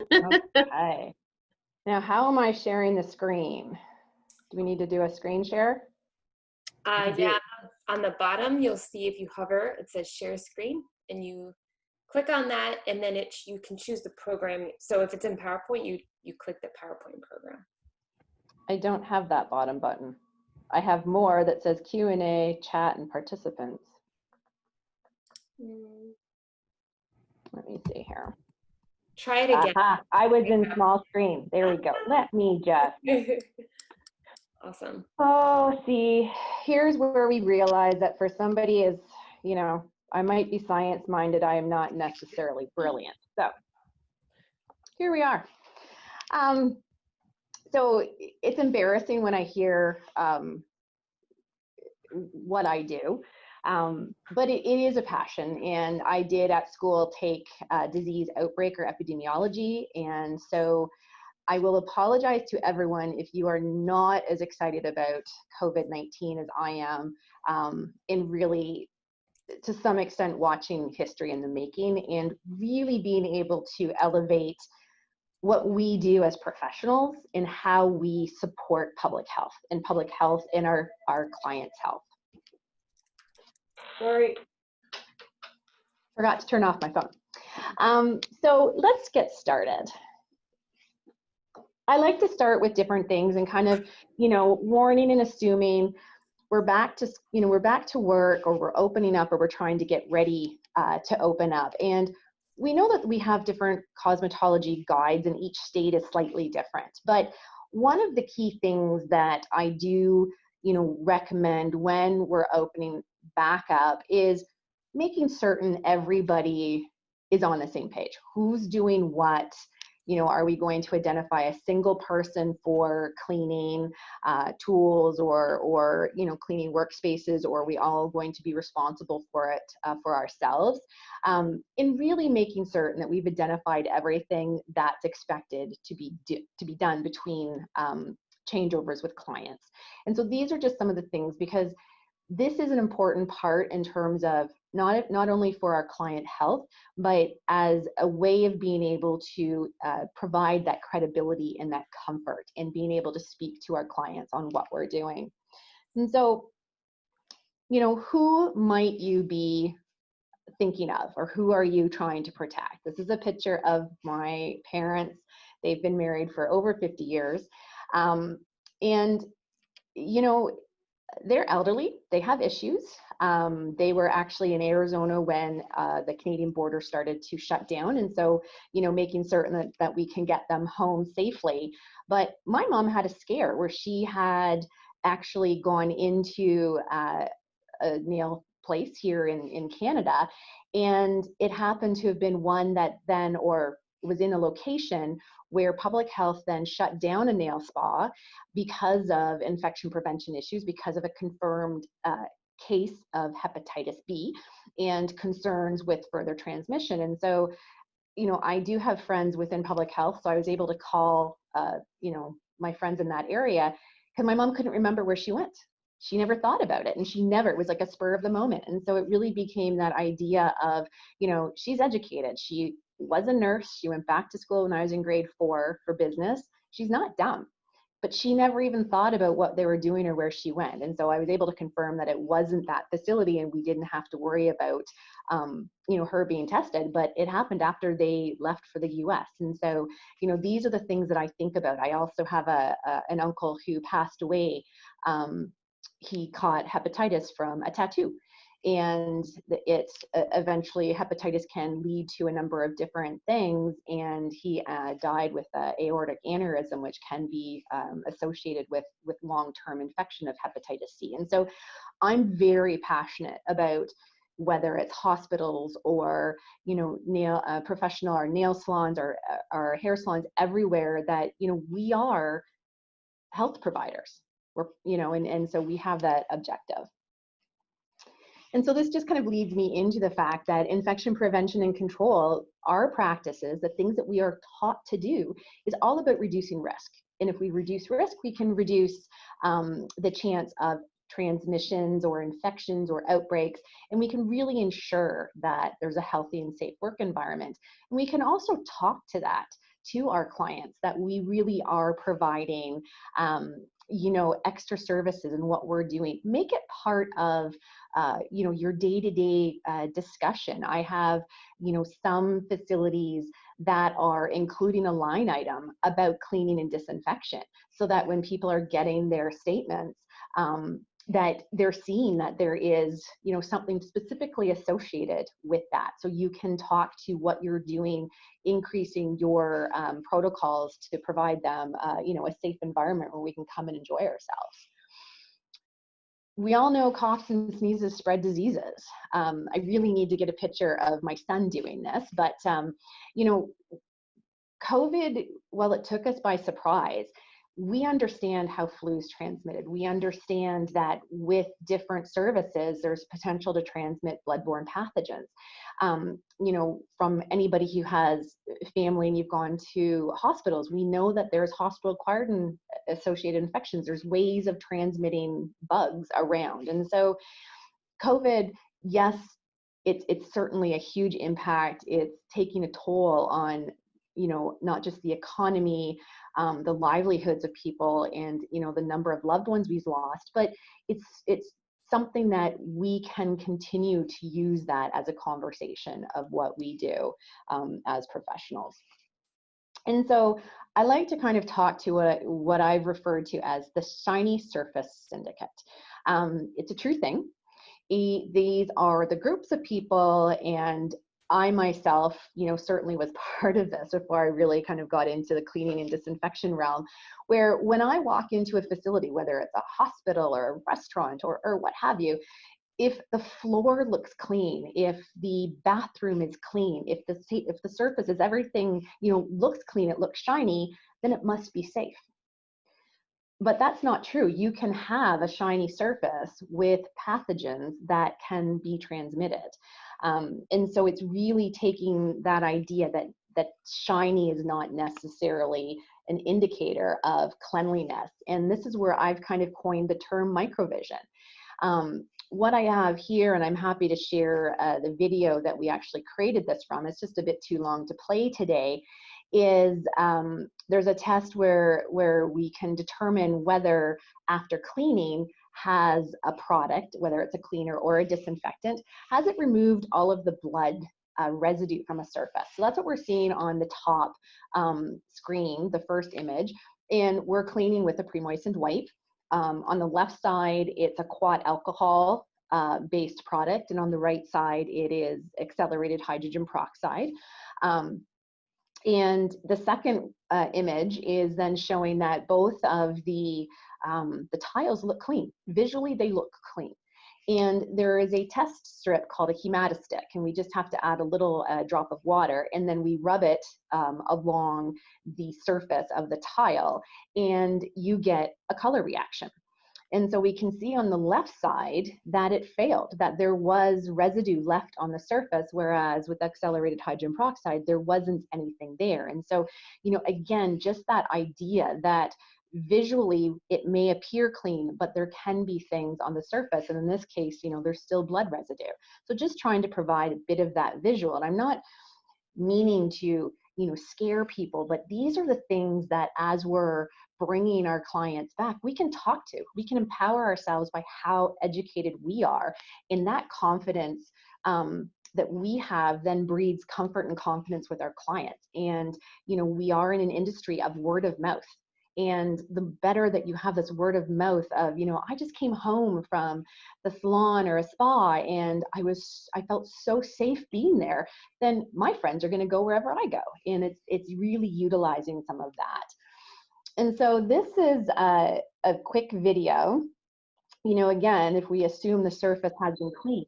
Okay. Now, how am I sharing the screen? Do we need to do a screen share? Yeah, on the bottom, you'll see if you hover, it says share screen, and you click on that, and then you can choose the program. So if it's in PowerPoint, you click the PowerPoint program. I don't have that bottom button. I have more that says Q&A, chat, and participants. Let me see here. Try it again. Aha, I was in small screen. There we go. Let me just. Awesome. Oh, see, here's where we realize that for somebody is, you know, I might be science-minded, I am not necessarily brilliant. So here we are. So it's embarrassing when I hear what I do, but it is a passion. And I did at school take disease outbreak or epidemiology. And so I will apologize to everyone if you are not as excited about COVID-19 as I am, in really, to some extent, watching history in the making and really being able to elevate what we do as professionals and how we support public health and our clients' health. Sorry, forgot to turn off my phone. So let's get started. I like to start with different things and kind of, you know, warning and assuming we're back to, you know, we're back to work, or we're opening up, or we're trying to get ready to open up. And we know that we have different cosmetology guides, and each state is slightly different. But one of the key things that I do, you know, recommend when we're opening back up is making certain everybody is on the same page. Who's doing what? You know, are we going to identify a single person for cleaning tools or you know, cleaning workspaces, or are we all going to be responsible for it for ourselves? In really making certain that we've identified everything that's expected to be done between changeovers with clients. And so these are just some of the things, because this is an important part in terms of not only for our client health, but as a way of being able to provide that credibility and that comfort, and being able to speak to our clients on what we're doing. And so, you know, who might you be thinking of, or who are you trying to protect? This is a picture of my parents. They've been married for over 50 years. And, you know, they're elderly, they have issues. They were actually in Arizona when the Canadian border started to shut down. And so, you know, making certain that we can get them home safely. But my mom had a scare where she had actually gone into a nail place here in Canada. And it happened to have been one that then, or was in a location where public health then shut down a nail spa because of infection prevention issues, because of a confirmed case of hepatitis B and concerns with further transmission. And so, you know, I do have friends within public health, so I was able to call, you know, my friends in that area, because my mom couldn't remember where she went. She never thought about it, and it was like a spur of the moment. And so it really became that idea of, you know, she's educated. She was a nurse. She went back to school when I was in grade 4 for business. She's not dumb, but she never even thought about what they were doing or where she went. And so I was able to confirm that it wasn't that facility, and we didn't have to worry about, you know, her being tested. But it happened after they left for the US. And so, you know, these are the things that I think about. I also have an uncle who passed away. He caught hepatitis from a tattoo, and it's eventually, hepatitis can lead to a number of different things, and he died with aortic aneurysm, which can be associated with long-term infection of hepatitis C. And so I'm very passionate about whether it's hospitals or, you know, nail professional or nail salons or hair salons everywhere, that, you know, we are health providers. We're, you know, and so we have that objective. And so this just kind of leads me into the fact that infection prevention and control, our practices, the things that we are taught to do, is all about reducing risk. And if we reduce risk, we can reduce the chance of transmissions or infections or outbreaks, and we can really ensure that there's a healthy and safe work environment. And we can also talk to that to our clients that we really are providing, you know, extra services and what we're doing. Make it part of, you know, your day-to-day discussion. I have, you know, some facilities that are including a line item about cleaning and disinfection, so that when people are getting their statements, that they're seeing that there is, you know, something specifically associated with that. So you can talk to what you're doing, increasing your protocols to provide them, you know, a safe environment where we can come and enjoy ourselves. We all know coughs and sneezes spread diseases. I really need to get a picture of my son doing this, but, you know, COVID, while it took us by surprise, we understand how flu is transmitted. We understand that with different services, there's potential to transmit bloodborne pathogens. You know, from anybody who has family and you've gone to hospitals, we know that there's hospital-acquired and associated infections. There's ways of transmitting bugs around. And so COVID, yes, it's certainly a huge impact. It's taking a toll on, you know, not just the economy, the livelihoods of people, and, you know, the number of loved ones we've lost, but it's something that we can continue to use that as a conversation of what we do as professionals. And so I like to kind of talk to what I've referred to as the shiny surface syndicate. It's a true thing. These are the groups of people, and I myself, you know, certainly was part of this before I really kind of got into the cleaning and disinfection realm, where when I walk into a facility, whether it's a hospital or a restaurant or what have you, if the floor looks clean, if the bathroom is clean, if the surface is everything, you know, looks clean, it looks shiny, then it must be safe. But that's not true. You can have a shiny surface with pathogens that can be transmitted. And so it's really taking that idea that shiny is not necessarily an indicator of cleanliness. And this is where I've kind of coined the term microvision. What I have here, and I'm happy to share the video that we actually created this from, it's just a bit too long to play today, is there's a test where we can determine whether after cleaning has a product, whether it's a cleaner or a disinfectant, has it removed all of the blood residue from a surface. So that's what we're seeing on the top screen, the first image, and we're cleaning with a pre-moistened wipe. On the left side, it's a quat alcohol based product, and on the right side, it is accelerated hydrogen peroxide. And the second image is then showing that both of the tiles look clean. Visually, they look clean. And there is a test strip called a hematostick, and we just have to add a little drop of water, and then we rub it along the surface of the tile, and you get a color reaction. And so we can see on the left side that it failed, that there was residue left on the surface, whereas with accelerated hydrogen peroxide, there wasn't anything there. And so, you know, again, just that idea that visually it may appear clean, but there can be things on the surface. And in this case, you know, there's still blood residue. So just trying to provide a bit of that visual. And I'm not meaning to, you know, scare people, but these are the things that as we're bringing our clients back, we can talk to, we can empower ourselves by how educated we are. And that confidence that we have then breeds comfort and confidence with our clients. And, you know, we are in an industry of word of mouth. And the better that you have this word of mouth of, you know, I just came home from the salon or a spa and I felt so safe being there, then my friends are going to go wherever I go. And it's really utilizing some of that. And so this is a quick video. You know, again, if we assume the surface has been clean,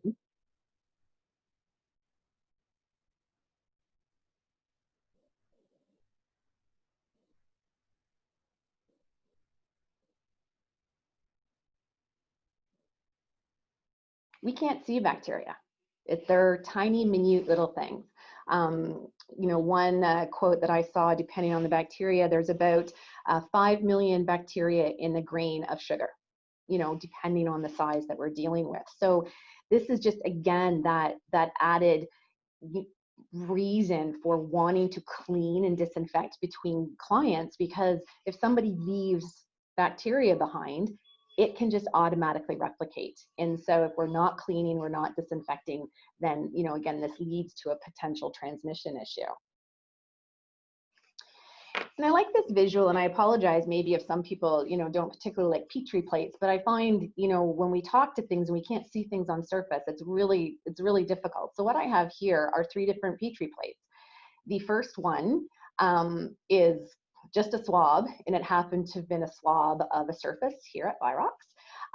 we can't see bacteria. They're tiny, minute little things. You know, one quote that I saw, depending on the bacteria, there's about 5 million bacteria in a grain of sugar, you know, depending on the size that we're dealing with. So this is just, again, that added reason for wanting to clean and disinfect between clients, because if somebody leaves bacteria behind, it can just automatically replicate. And so if we're not cleaning, we're not disinfecting, then, you know, again, this leads to a potential transmission issue. And I like this visual, and I apologize maybe if some people, you know, don't particularly like Petri plates, but I find, you know, when we talk to things and we can't see things on surface, it's really difficult. So what I have here are 3 different Petri plates. The first one is just a swab, and it happened to have been a swab of a surface here at Virox.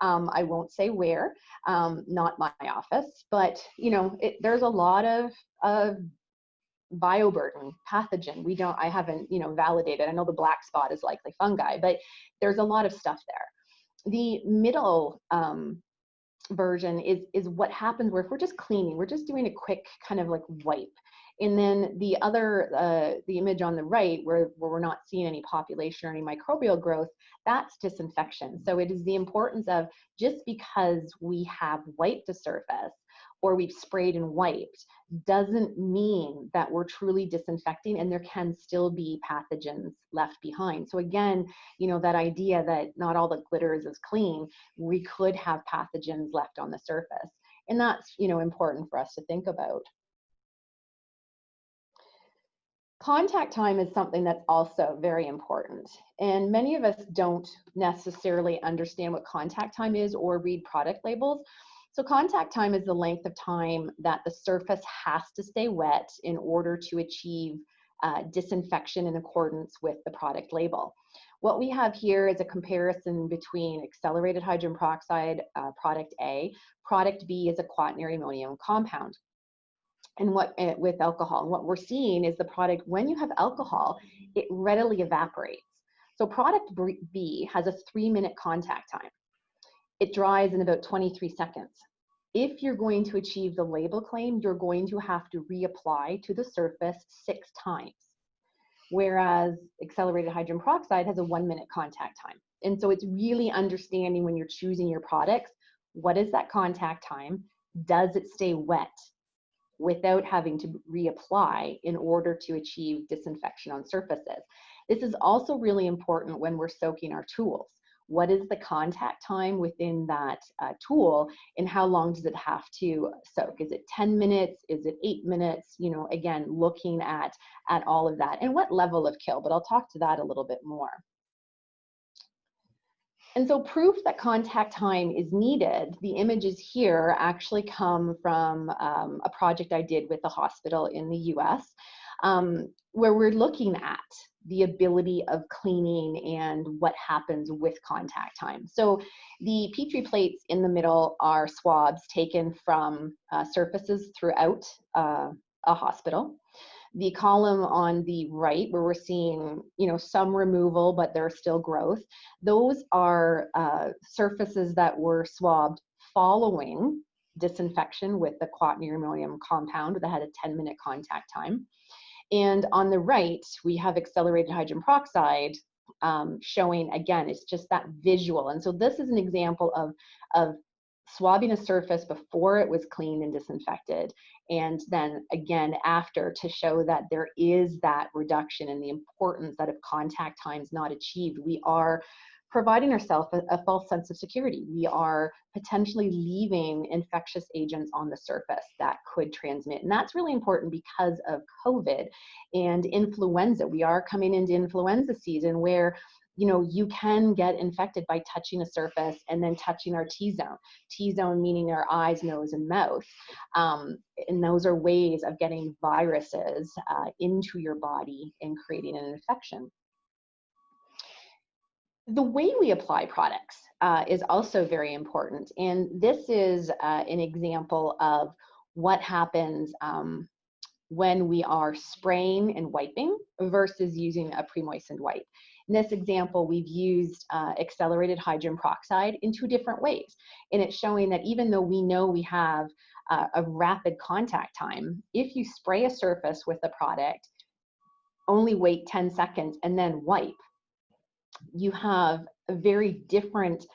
I won't say where, not my office, but, you know, there's a lot of bioburden, pathogen. I haven't, you know, validated. I know the black spot is likely fungi, but there's a lot of stuff there. The middle version is what happens where if we're just cleaning, we're just doing a quick kind of like wipe. And then the other, the image on the right where we're not seeing any population or any microbial growth, that's disinfection. So it is the importance of, just because we have wiped a surface or we've sprayed and wiped doesn't mean that we're truly disinfecting, and there can still be pathogens left behind. So again, you know, that idea that not all that glitters is clean, we could have pathogens left on the surface. And that's, you know, important for us to think about. Contact time is something that's also very important. And many of us don't necessarily understand what contact time is or read product labels. So contact time is the length of time that the surface has to stay wet in order to achieve disinfection in accordance with the product label. What we have here is a comparison between accelerated hydrogen peroxide, product A. Product B is a quaternary ammonium compound. And with alcohol, and what we're seeing is the product, when you have alcohol, it readily evaporates. So product B has a 3-minute contact time. It dries in about 23 seconds. If you're going to achieve the label claim, you're going to have to reapply to the surface 6 times. Whereas accelerated hydrogen peroxide has a 1-minute contact time. And so it's really understanding when you're choosing your products, what is that contact time? Does it stay wet without having to reapply in order to achieve disinfection on surfaces? This is also really important when we're soaking our tools. What is the contact time within that tool, and how long does it have to soak? Is it 10 minutes? Is it 8 minutes? You know, again, looking at all of that and what level of kill, but I'll talk to that a little bit more. And so proof that contact time is needed, the images here actually come from a project I did with the hospital in the US, where we're looking at the ability of cleaning and what happens with contact time. So the Petri plates in the middle are swabs taken from surfaces throughout a hospital. The column on the right, where we're seeing, you know, some removal, but there's still growth, those are surfaces that were swabbed following disinfection with the quaternary ammonium compound that had a 10-minute contact time. And on the right, we have accelerated hydrogen peroxide showing, again, it's just that visual. And so this is an example of swabbing a surface before it was cleaned and disinfected, and then again after, to show that there is that reduction in the importance that if contact time is not achieved, we are providing ourselves a false sense of security. We are potentially leaving infectious agents on the surface that could transmit. And that's really important because of COVID and influenza. We are coming into influenza season where, you know, you can get infected by touching a surface and then touching our T-zone. T-zone meaning our eyes, nose, and mouth. And those are ways of getting viruses into your body and creating an infection. The way we apply products is also very important. And this is an example of what happens when we are spraying and wiping versus using a pre-moistened wipe. In this example, we've used accelerated hydrogen peroxide in 2 different ways. And it's showing that even though we know we have a rapid contact time, if you spray a surface with the product, only wait 10 seconds and then wipe, you have a very different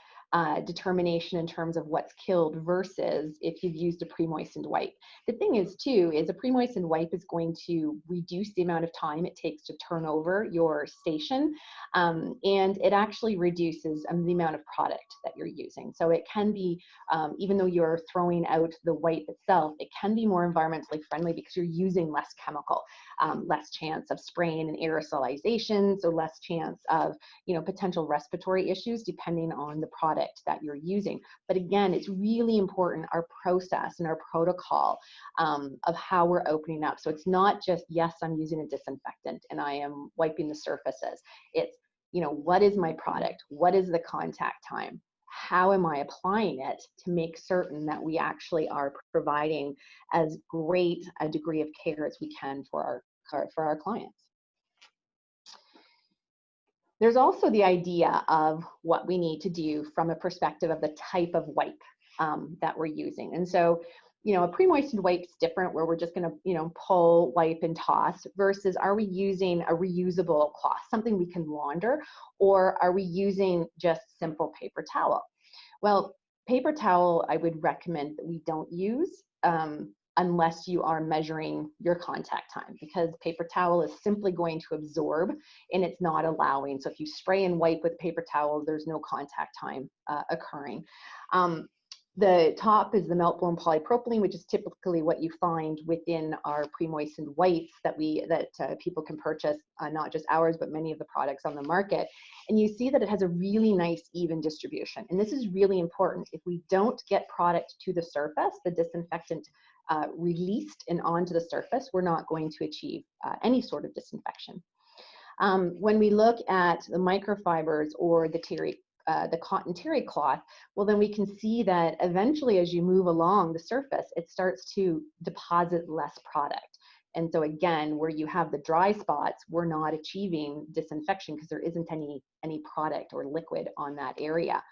determination in terms of what's killed versus if you've used a pre-moistened wipe. The thing is too, is a pre-moistened wipe is going to reduce the amount of time it takes to turn over your station, and it actually reduces the amount of product that you're using. So it can be, even though you're throwing out the wipe itself, it can be more environmentally friendly because you're using less chemical, less chance of spraying and aerosolization, so less chance of, you know, potential respiratory issues depending on the product that you're using. But again, it's really important, our process and our protocol of how we're opening up. So it's not just, yes, I'm using a disinfectant and I am wiping the surfaces. It's, you know, what is my product? What is the contact time? How am I applying it to make certain that we actually are providing as great a degree of care as we can for our clients? There's also the idea of what we need to do from a perspective of the type of wipe that we're using. And so, you know, a pre-moistened wipe is different, where we're just going to, you know, pull, wipe, and toss, versus are we using a reusable cloth, something we can launder, or are we using just simple paper towel? Well, paper towel, I would recommend that we don't use unless you are measuring your contact time, because paper towel is simply going to absorb and it's not allowing. So if you spray and wipe with paper towel, there's no contact time occurring. The top is the melt-blown polypropylene, which is typically what you find within our pre-moistened wipes that people can purchase, not just ours, but many of the products on the market. And you see that it has a really nice, even distribution. And this is really important. If we don't get product to the surface, the disinfectant released and onto the surface, we're not going to achieve any sort of disinfection. When we look at the microfibers or the cotton terry cloth, well, then we can see that eventually as you move along the surface, it starts to deposit less product. And so again, where you have the dry spots, we're not achieving disinfection because there isn't any product or liquid on that area.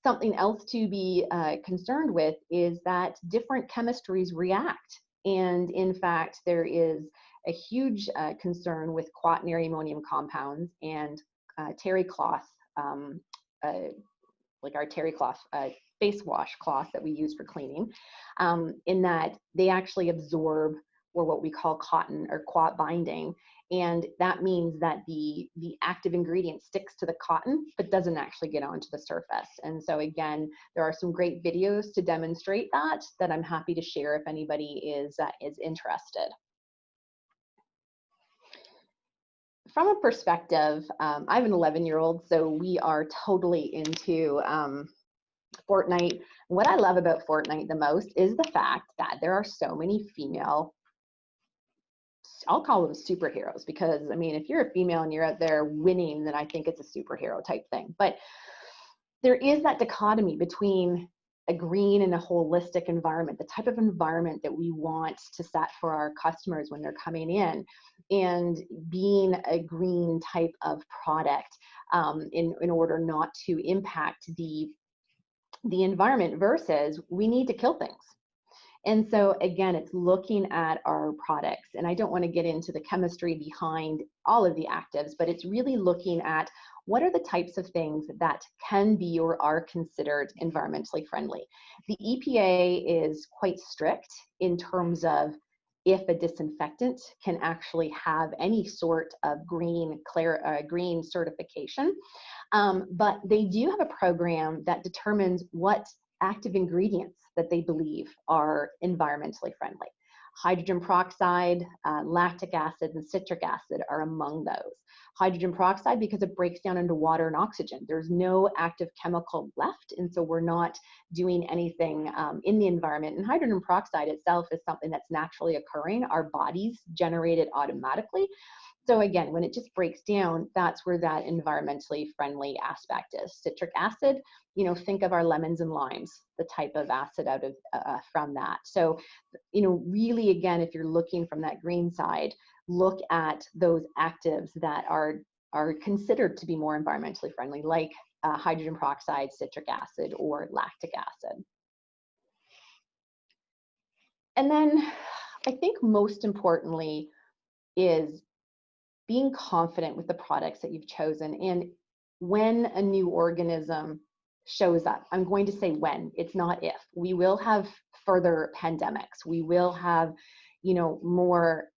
Something else to be concerned with is that different chemistries react. And in fact, there is a huge concern with quaternary ammonium compounds and terry cloth, like our terry cloth face wash cloth that we use for cleaning, in that they actually absorb, or what we call cotton or quat binding. And that means that the active ingredient sticks to the cotton, but doesn't actually get onto the surface. And so again, there are some great videos to demonstrate that I'm happy to share if anybody is interested. From a perspective, I have an 11-year-old, so we are totally into Fortnite. What I love about Fortnite the most is the fact that there are so many female, I'll call them superheroes, because I mean, if you're a female and you're out there winning, then I think it's a superhero type thing. But there is that dichotomy between a green and a holistic environment, the type of environment that we want to set for our customers when they're coming in, and being a green type of product in order not to impact the environment, versus we need to kill things. And so again, it's looking at our products, and I don't want to get into the chemistry behind all of the actives, but it's really looking at what are the types of things that can be or are considered environmentally friendly. The EPA is quite strict in terms of if a disinfectant can actually have any sort of green certification, but they do have a program that determines what active ingredients that they believe are environmentally friendly. Hydrogen peroxide, lactic acid, and citric acid are among those. Hydrogen peroxide, because it breaks down into water and oxygen. There's no active chemical left, and so we're not doing anything in the environment. And hydrogen peroxide itself is something that's naturally occurring. Our bodies generate it automatically. So again, when it just breaks down, that's where that environmentally friendly aspect is. Citric acid, you know, think of our lemons and limes, the type of acid out of from that. So, you know, really, again, if you're looking from that green side, look at those actives that are considered to be more environmentally friendly, like hydrogen peroxide, citric acid, or lactic acid. And then I think most importantly is being confident with the products that you've chosen. And when a new organism shows up. I'm going to say when, it's not if. We will have further pandemics. We will have, more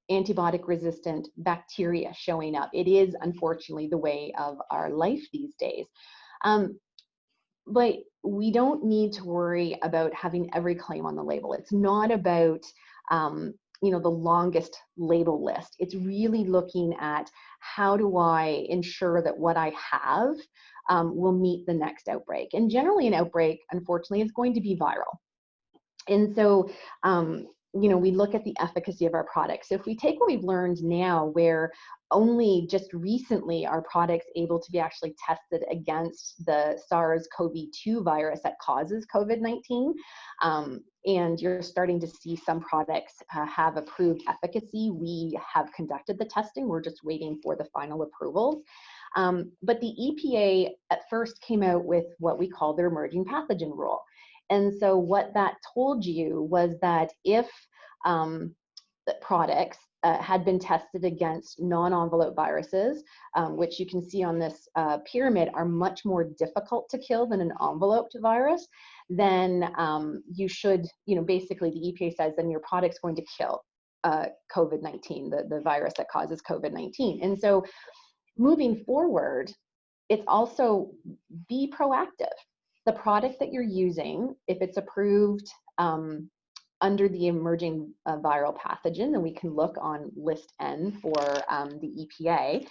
antibiotic resistant bacteria showing up. It is unfortunately the way of our life these days. But we don't need to worry about having every claim on the label. It's not about, the longest label list. It's really looking at how do I ensure that what I have will meet the next outbreak. And generally an outbreak, unfortunately, is going to be viral. And so, we look at the efficacy of our products. So if we take what we've learned now, where only just recently are products able to be actually tested against the SARS-CoV-2 virus that causes COVID-19, and you're starting to see some products have approved efficacy. We have conducted the testing. We're just waiting for the final approvals. But the EPA at first came out with what we call their emerging pathogen rule. And so what that told you was that if the products had been tested against non-envelope viruses, which you can see on this pyramid are much more difficult to kill than an enveloped virus, then you should, basically the EPA says then your product's going to kill COVID-19, the virus that causes COVID-19. And so moving forward, it's also be proactive. The product that you're using, if it's approved under the emerging viral pathogen, then we can look on list N for the EPA,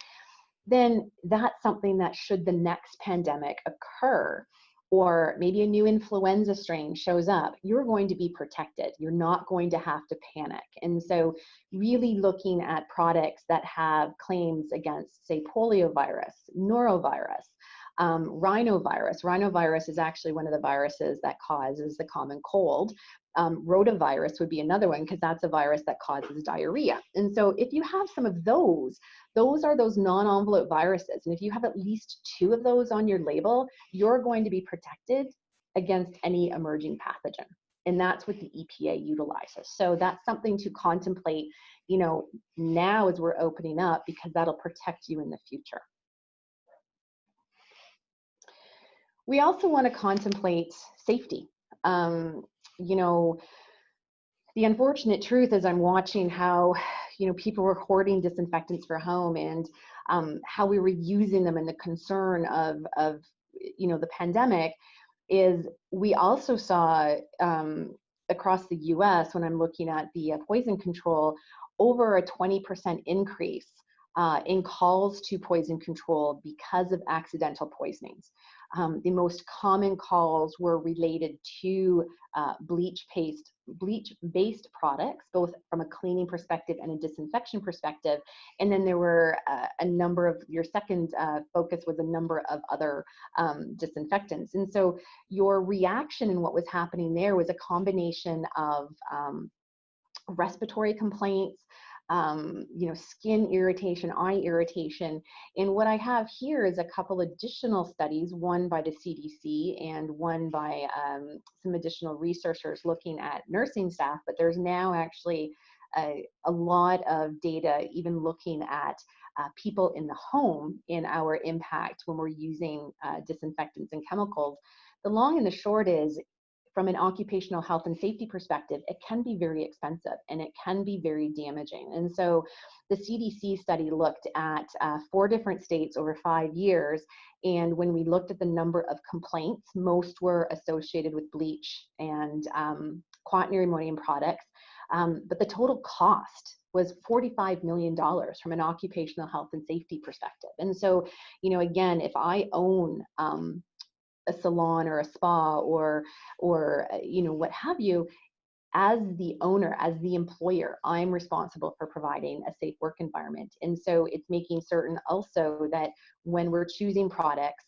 then that's something that should the next pandemic occur, or maybe a new influenza strain shows up, you're going to be protected. You're not going to have to panic. And so really looking at products that have claims against, say, poliovirus, norovirus, rhinovirus. Rhinovirus is actually one of the viruses that causes the common cold. Rotavirus would be another one because that's a virus that causes diarrhea. And so if you have some of those are those non-envelope viruses. And if you have at least 2 of those on your label, you're going to be protected against any emerging pathogen. And that's what the EPA utilizes. So that's something to contemplate, now as we're opening up, because that'll protect you in the future. We also want to contemplate safety. The unfortunate truth is I'm watching how, people were hoarding disinfectants for home and how we were using them, and the concern of the pandemic is we also saw across the US, when I'm looking at the poison control, over a 20% increase in calls to poison control because of accidental poisonings. The most common calls were related to bleach-based products, both from a cleaning perspective and a disinfection perspective. And then there were a number of, your second focus was a number of other disinfectants. And so your reaction and what was happening there was a combination of respiratory complaints, skin irritation, eye irritation. And what I have here is a couple additional studies, one by the CDC and one by some additional researchers looking at nursing staff, but there's now actually a lot of data even looking at people in the home in our impact when we're using disinfectants and chemicals. The long and the short is, from an occupational health and safety perspective, it can be very expensive and it can be very damaging. And so the CDC study looked at 4 different states over 5 years. And when we looked at the number of complaints, most were associated with bleach and quaternary ammonium products. But the total cost was $45 million from an occupational health and safety perspective. And so, again, if I own a salon or a spa or what have you, as the owner, as the employer, I'm responsible for providing a safe work environment. And so it's making certain also that when we're choosing products,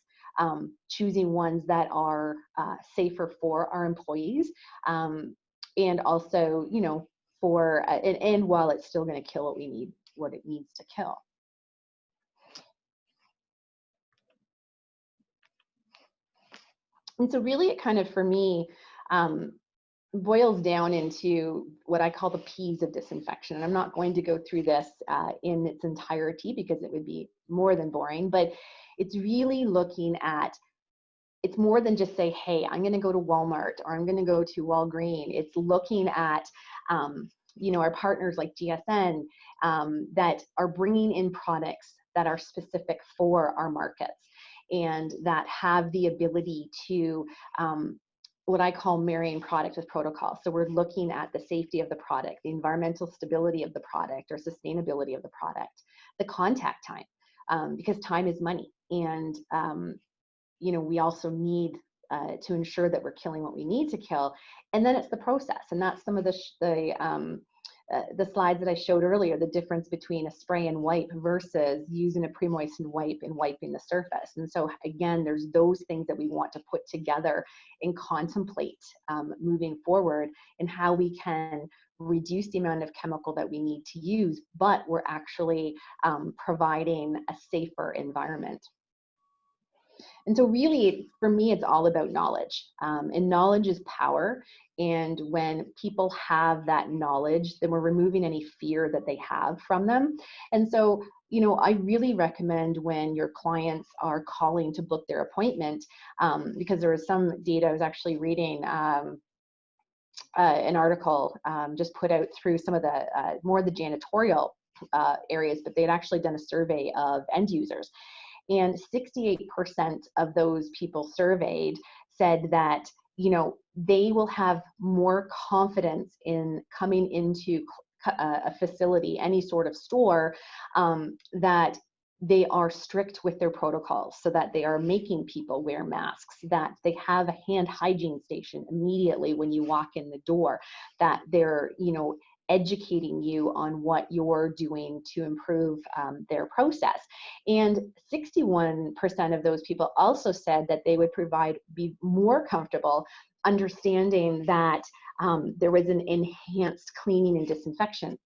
choosing ones that are safer for our employees, and also, and while it's still going to kill what it needs to kill. And so really it kind of, for me, boils down into what I call the P's of disinfection. And I'm not going to go through this in its entirety because it would be more than boring, but it's really looking at it's more than just say, hey, I'm going to go to Walmart or I'm going to go to Walgreen. It's looking at, our partners like GSN that are bringing in products that are specific for our markets and that have the ability to what I call marrying product with protocol. So we're looking at the safety of the product, the environmental stability of the product or sustainability of the product, the contact time, because time is money. And we also need to ensure that we're killing what we need to kill. And then it's the process. And that's some of the slides that I showed earlier, the difference between a spray and wipe versus using a pre-moistened wipe and wiping the surface. And so again, there's those things that we want to put together and contemplate moving forward and how we can reduce the amount of chemical that we need to use, but we're actually providing a safer environment. And so really, for me, it's all about knowledge. And knowledge is power. And when people have that knowledge, then we're removing any fear that they have from them. And so, I really recommend when your clients are calling to book their appointment, because there was some data I was actually reading, an article just put out through some of the more the janitorial areas, but they'd actually done a survey of end users. And 68% of those people surveyed said that, they will have more confidence in coming into a facility, any sort of store, that they are strict with their protocols, so that they are making people wear masks, that they have a hand hygiene station immediately when you walk in the door, that they're, educating you on what you're doing to improve their process. And 61% of those people also said that they would be more comfortable understanding that there was an enhanced cleaning and disinfection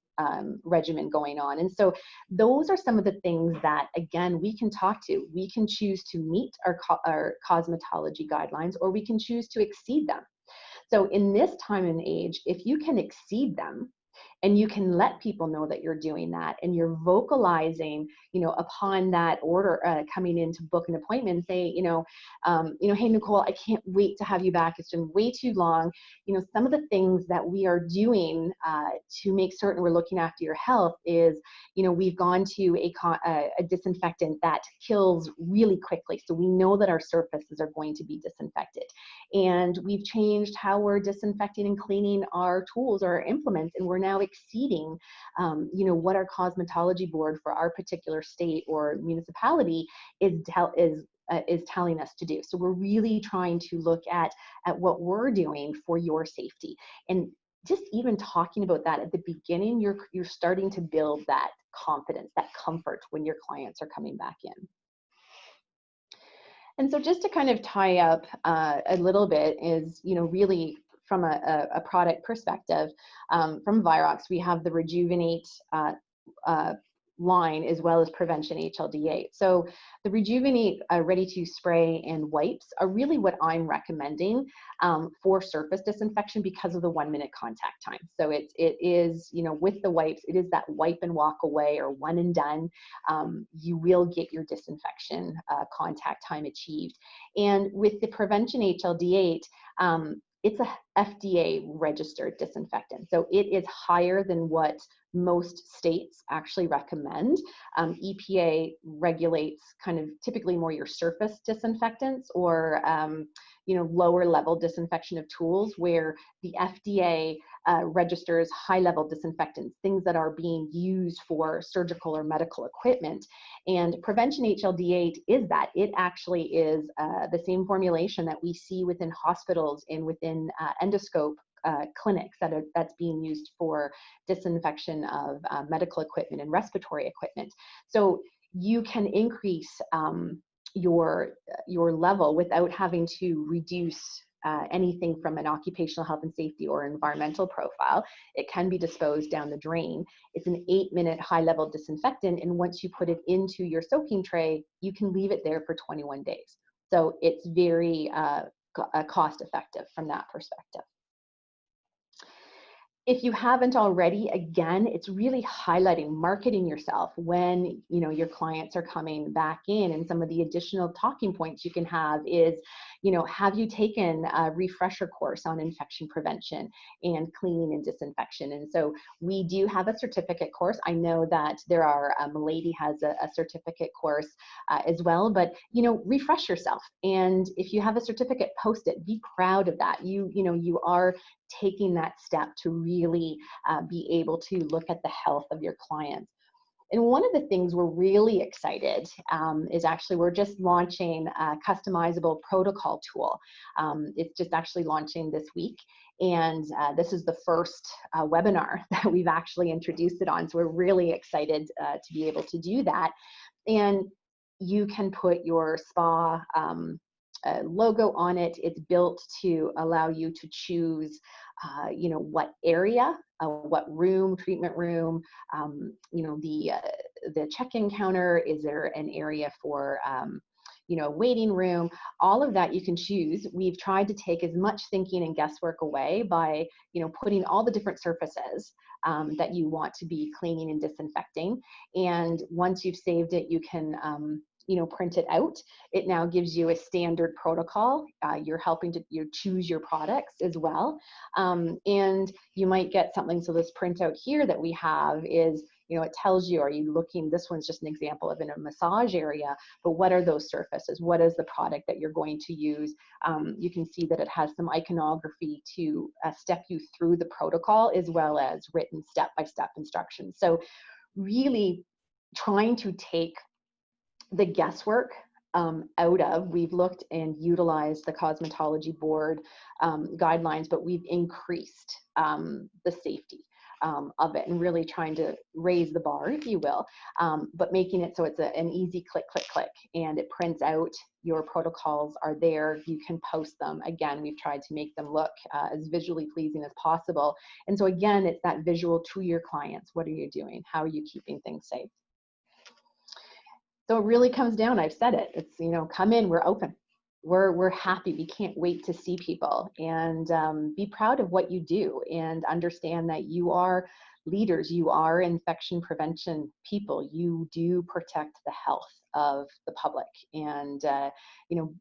regimen going on. And so those are some of the things that, again, we can talk to. We can choose to meet our cosmetology guidelines, or we can choose to exceed them. So in this time and age, if you can exceed them, and you can let people know that you're doing that, and you're vocalizing, upon that order coming in to book an appointment, and say, hey, Nicole, I can't wait to have you back. It's been way too long. Some of the things that we are doing to make certain we're looking after your health is, we've gone to a disinfectant that kills really quickly. So we know that our surfaces are going to be disinfected. And we've changed how we're disinfecting and cleaning our tools or our implements, and we're now exceeding, what our cosmetology board for our particular state or municipality is telling us to do. So we're really trying to look at what we're doing for your safety. And just even talking about that at the beginning, you're starting to build that confidence, that comfort when your clients are coming back in. And so just to kind of tie up a little bit is, really from a product perspective, from Virox, we have the Rejuvenate line as well as Prevention HLD8. So the Rejuvenate ready-to-use spray and wipes are really what I'm recommending for surface disinfection because of the 1-minute contact time. So it is, with the wipes, it is that wipe and walk away or one and done. You will get your disinfection contact time achieved. And with the Prevention HLD8, it's a FDA registered disinfectant. So it is higher than what most states actually recommend. EPA regulates kind of typically more your surface disinfectants or lower level disinfection of tools, where the FDA registers high level disinfectants, things that are being used for surgical or medical equipment. And Prevention HLD8 is that. It actually is the same formulation that we see within hospitals and within endoscope clinics that's being used for disinfection of medical equipment and respiratory equipment. So you can increase your level without having to reduce anything from an occupational health and safety or environmental profile. It can be disposed down the drain. It's an 8-minute high-level disinfectant, and once you put it into your soaking tray, you can leave it there for 21 days. So it's very cost-effective from that perspective. if you haven't already, again, it's really highlighting, marketing yourself when, you know, your clients are coming back in. And some of the additional talking points you can have is, you know, have you taken a refresher course on infection prevention and cleaning and disinfection? And so we do have a certificate course. I know that there are, Milady has a certificate course as well, but, you know, refresh yourself. And if you have a certificate, post it, be proud of that. You know, you are taking that step to really be able to look at the health of your clients. And one of the things we're really excited is actually we're just launching a customizable protocol tool. It's just actually launching this week. And this is the first webinar that we've actually introduced it on. So we're really excited to be able to do that. And you can put your spa logo on it. It's built to allow you to choose, you know, what area, what room, treatment room, you know, the check-in counter. Is there an area for, you know, waiting room? All of that you can choose. We've tried to take as much thinking and guesswork away by, you know, putting all the different surfaces that you want to be cleaning and disinfecting. And once you've saved it, you can, you know, print it out. It now gives you a standard protocol. You're helping to choose your products as well. And you might get something. So this printout here that we have is, you know, it tells you, are you looking, this one's just an example of in a massage area, but what are those surfaces? What is the product that you're going to use? You can see that it has some iconography to step you through the protocol, as well as written step-by-step instructions. So really trying to take the guesswork out of, we've looked and utilized the cosmetology board guidelines, but we've increased the safety of it, and really trying to raise the bar, if you will, but making it so it's an easy click, click, click, and it prints out. Your protocols are there. You can post them. Again, we've tried to make them look as visually pleasing as possible. And so again, it's that visual to your clients. What are you doing? How are you keeping things safe? So it really comes down, I've said it, it's, you know, come in, we're open. We're happy. We can't wait to see people, and be proud of what you do, and understand that you are leaders. You are infection prevention people. You do protect the health of the public, and, you know,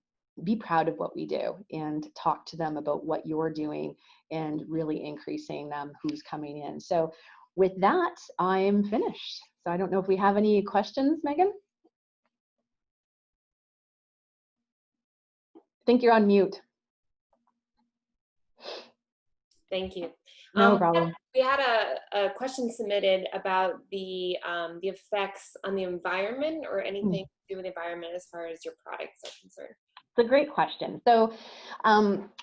be proud of what we do, and talk to them about what you're doing, and really increasing who's coming in. So with that, I'm finished. So I don't know if we have any questions, Megan? I think you're on mute. Thank you. No problem. We had a question submitted about the effects on the environment, or anything to do with the environment as far as your products are concerned. It's a great question. So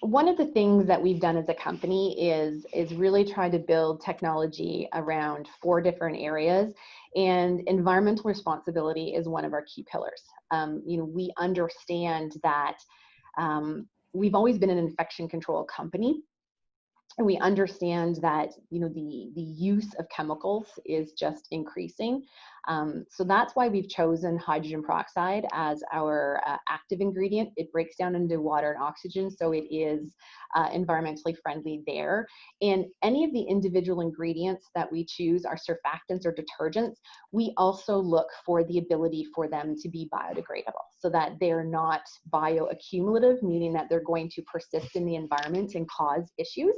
one of the things that we've done as a company is really try to build technology around 4 different areas, and environmental responsibility is one of our key pillars. You know, we understand that we've always been an infection control company, and we understand that, you know, the use of chemicals is just increasing. So that's why we've chosen hydrogen peroxide as our active ingredient. It breaks down into water and oxygen, so it is environmentally friendly there. And any of the individual ingredients that we choose, our surfactants or detergents, we also look for the ability for them to be biodegradable, so that they're not bioaccumulative, meaning that they're going to persist in the environment and cause issues.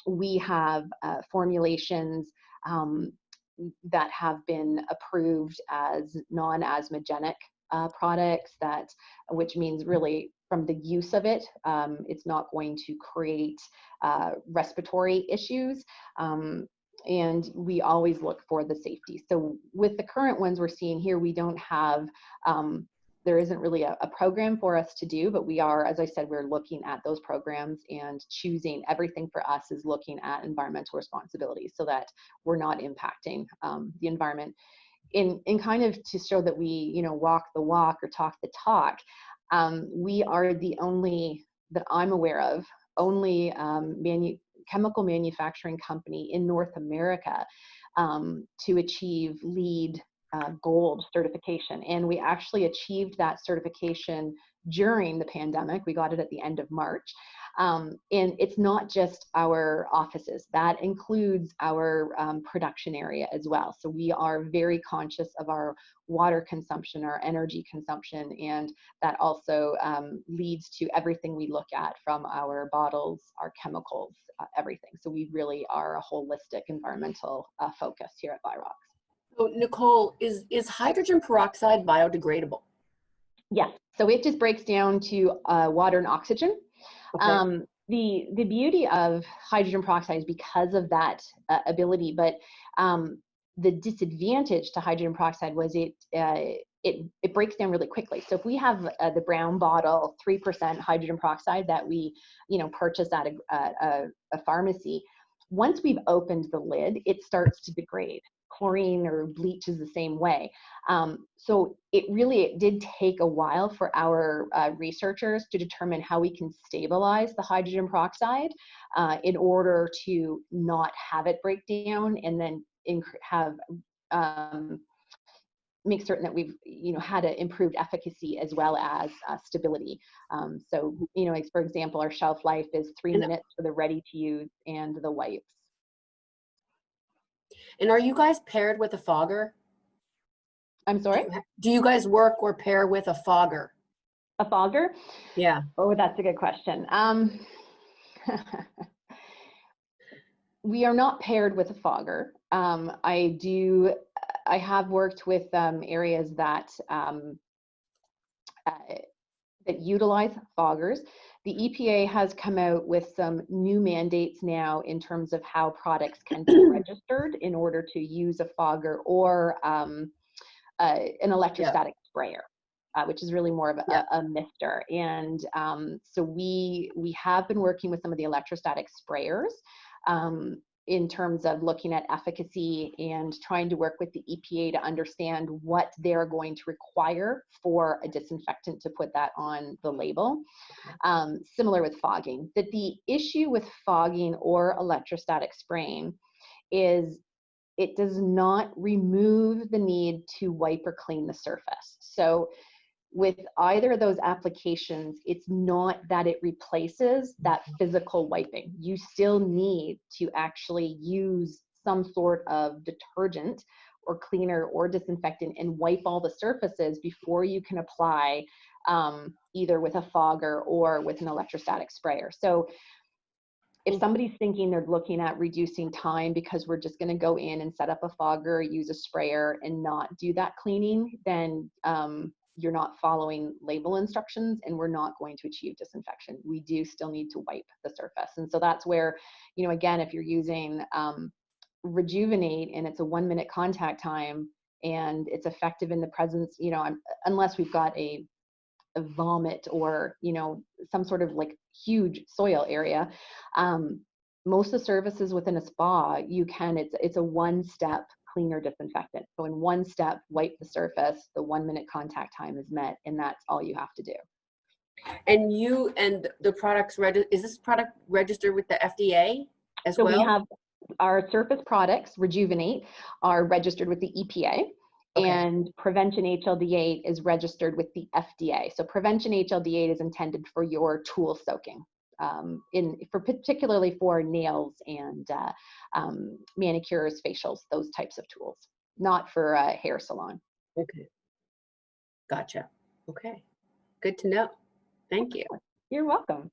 We have formulations that have been approved as non-asthmogenic products, which means really from the use of it, it's not going to create respiratory issues. And we always look for the safety. So with the current ones we're seeing here, we don't have, there isn't really a program for us to do, but we are, as I said, we're looking at those programs and choosing. Everything for us is looking at environmental responsibility, so that we're not impacting the environment. In kind of to show that we, you know, walk the walk or talk the talk, we are the only, that I'm aware of, only chemical manufacturing company in North America to achieve LEED gold certification. And we actually achieved that certification during the pandemic. We got it at the end of March. And it's not just our offices. That includes our production area as well. So we are very conscious of our water consumption, our energy consumption, and that also leads to everything we look at, from our bottles, our chemicals, everything. So we really are a holistic environmental focus here at Virox. So Nicole, is hydrogen peroxide biodegradable? Yes, so it just breaks down to water and oxygen. Okay. The beauty of hydrogen peroxide is because of that ability, but the disadvantage to hydrogen peroxide was it breaks down really quickly. So if we have the brown bottle 3% hydrogen peroxide that we purchase at a pharmacy, once we've opened the lid, it starts to degrade. Chlorine or bleach is the same way. So it did take a while for our researchers to determine how we can stabilize the hydrogen peroxide in order to not have it break down, and then make certain that we've had an improved efficacy as well as stability. So like for example, our shelf life is 3 minutes for the ready to use and the wipes. And are you guys paired with a fogger? I'm sorry? Do you guys work or pair with a fogger? A fogger? Yeah. Oh, that's a good question. We are not paired with a fogger. I have worked with areas that that utilize foggers. The EPA has come out with some new mandates now in terms of how products can be registered in order to use a fogger or an electrostatic sprayer, which is really more of a mister. And so we have been working with some of the electrostatic sprayers in terms of looking at efficacy and trying to work with the EPA to understand what they're going to require for a disinfectant to put that on the label. Similar with fogging. But the issue with fogging or electrostatic spraying is it does not remove the need to wipe or clean the surface. So with either of those applications, it's not that it replaces that physical wiping. You still need to actually use some sort of detergent or cleaner or disinfectant and wipe all the surfaces before you can apply either with a fogger or with an electrostatic sprayer. So if somebody's thinking they're looking at reducing time because we're just going to go in and set up a fogger, use a sprayer, and not do that cleaning, then you're not following label instructions, and we're not going to achieve disinfection. We do still need to wipe the surface. And so that's where, again, if you're using Rejuvenate and it's a 1 minute contact time and it's effective in the presence, unless we've got a vomit or, some sort of like huge soil area, most of the services within a spa, it's a one-step cleaner disinfectant. So in one step, wipe the surface, the 1 minute contact time is met, and that's all you have to do. And the products, is this product registered with the FDA as well? So we have our surface products, Rejuvenate, are registered with the EPA. Okay. And Prevention HLD8 is registered with the FDA. So Prevention HLD8 is intended for your tool soaking, particularly for nails and manicures, facials, those types of tools, not for a hair salon. Okay. Gotcha. Okay. Good to know. Thank you. You're welcome.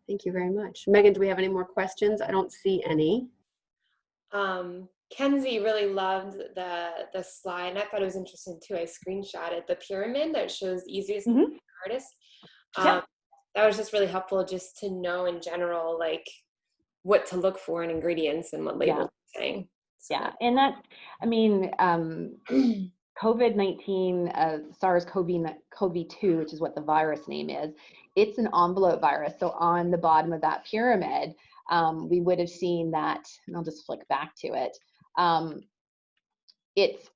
Thank you very much. Megan, do we have any more questions? I don't see any. Kenzie really loved the slide, and I thought it was interesting too. I screenshotted the pyramid that shows easiest to the hardest. That was just really helpful just to know in general, like what to look for in ingredients and what labels are saying. So. Yeah, and COVID-19, SARS-CoV-2, which is what the virus name is, it's an envelope virus. So on the bottom of that pyramid, we would have seen that, and I'll just flick back to it. It's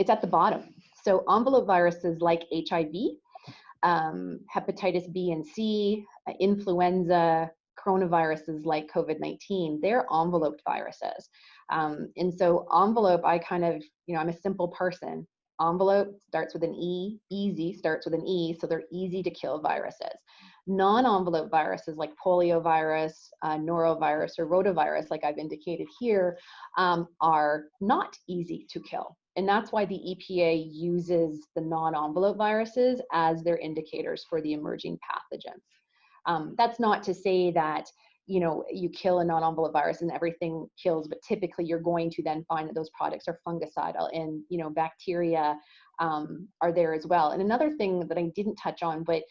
at the bottom. So envelope viruses like HIV, hepatitis B and C, influenza, coronaviruses like COVID-19, they're enveloped viruses. And so envelope, I'm a simple person. envelope starts with an E, easy starts with an E, so they're easy to kill viruses. Non-envelope viruses like poliovirus, norovirus, or rotavirus, like I've indicated here, are not easy to kill. And that's why the EPA uses the non-envelope viruses as their indicators for the emerging pathogens. That's not to say that, you know, you kill a non-envelope virus and everything kills, but typically you're going to then find that those products are fungicidal, and, you know, bacteria are there as well. And another thing that I didn't touch on, but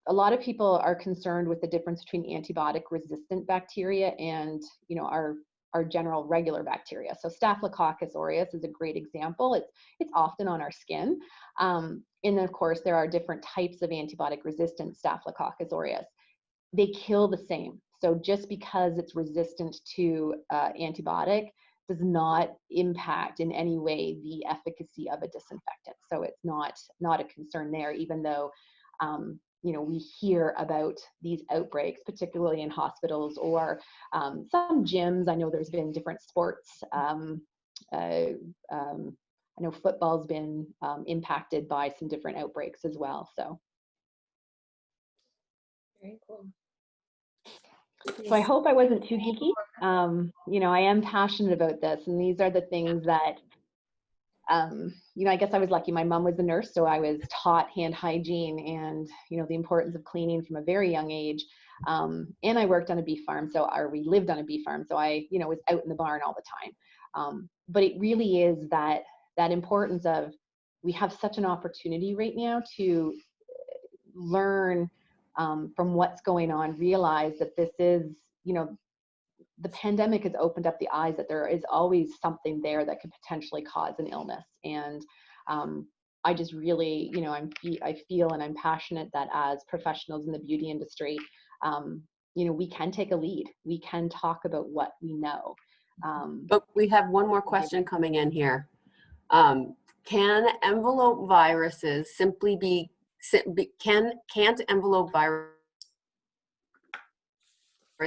a lot of people are concerned with the difference between antibiotic resistant bacteria and, you know, our general regular bacteria. So Staphylococcus aureus is a great example. It's often on our skin. And then of course there are different types of antibiotic resistant Staphylococcus aureus. They kill the same. So just because it's resistant to antibiotic does not impact in any way the efficacy of a disinfectant. So it's not a concern there, even though you know, we hear about these outbreaks, particularly in hospitals or some gyms. I know there's been different sports. I know football's been impacted by some different outbreaks as well. So. Very cool. So I hope I wasn't too geeky. You know, I am passionate about this, and these are the things that, you know, I guess I was lucky. My mom was a nurse, so I was taught hand hygiene and, you know, the importance of cleaning from a very young age. And I worked on a beef farm, or we lived on a beef farm, so I, you know, was out in the barn all the time. But it really is that importance of, we have such an opportunity right now to learn from what's going on, realize that this is, you know, the pandemic has opened up the eyes that there is always something there that could potentially cause an illness. And I just really, you know, I feel and I'm passionate that as professionals in the beauty industry, you know, we can take a lead. We can talk about what we know. But we have one more question coming in here. Can envelope viruses simply can't envelope virus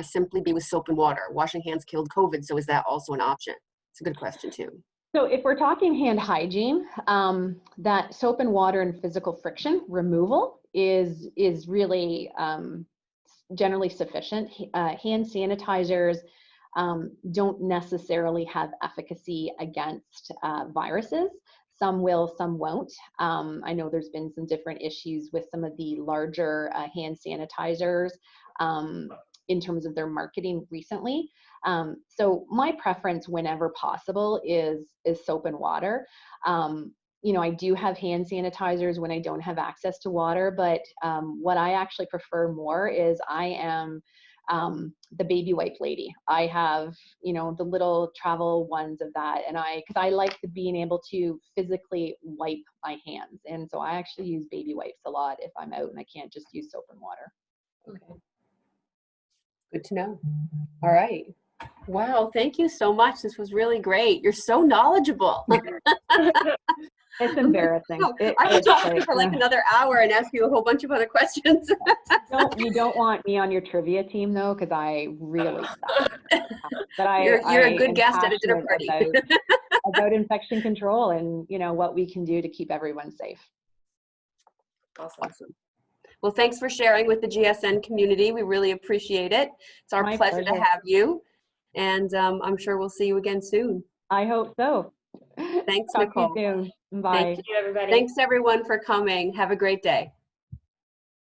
simply be with soap and water? Washing hands killed COVID, so is that also an option? It's a good question too. So if we're talking hand hygiene, that soap and water and physical friction removal is really generally sufficient. Hand sanitizers don't necessarily have efficacy against viruses. Some will, some won't. I know there's been some different issues with some of the larger hand sanitizers in terms of their marketing recently. So my preference whenever possible is soap and water. You know, I do have hand sanitizers when I don't have access to water, but what I actually prefer more is I am the baby wipe lady. I have, you know, the little travel ones of that, and because I like being able to physically wipe my hands, and so I actually use baby wipes a lot if I'm out and I can't just use soap and water. Okay. Good to know. All right. Wow, thank you so much. This was really great. You're so knowledgeable. It's embarrassing. I could talk to you for like another hour and ask you a whole bunch of other questions. You don't want me on your trivia team though, because I really suck. But you're a good guest at a dinner party. about infection control and, you know, what we can do to keep everyone safe. Awesome. Well, thanks for sharing with the GSN community. We really appreciate it. It's our pleasure to have you. And I'm sure we'll see you again soon. I hope so. Thanks, Talk Nicole. to you soon. Bye. Thank you, everybody. Thanks, everyone, for coming. Have a great day.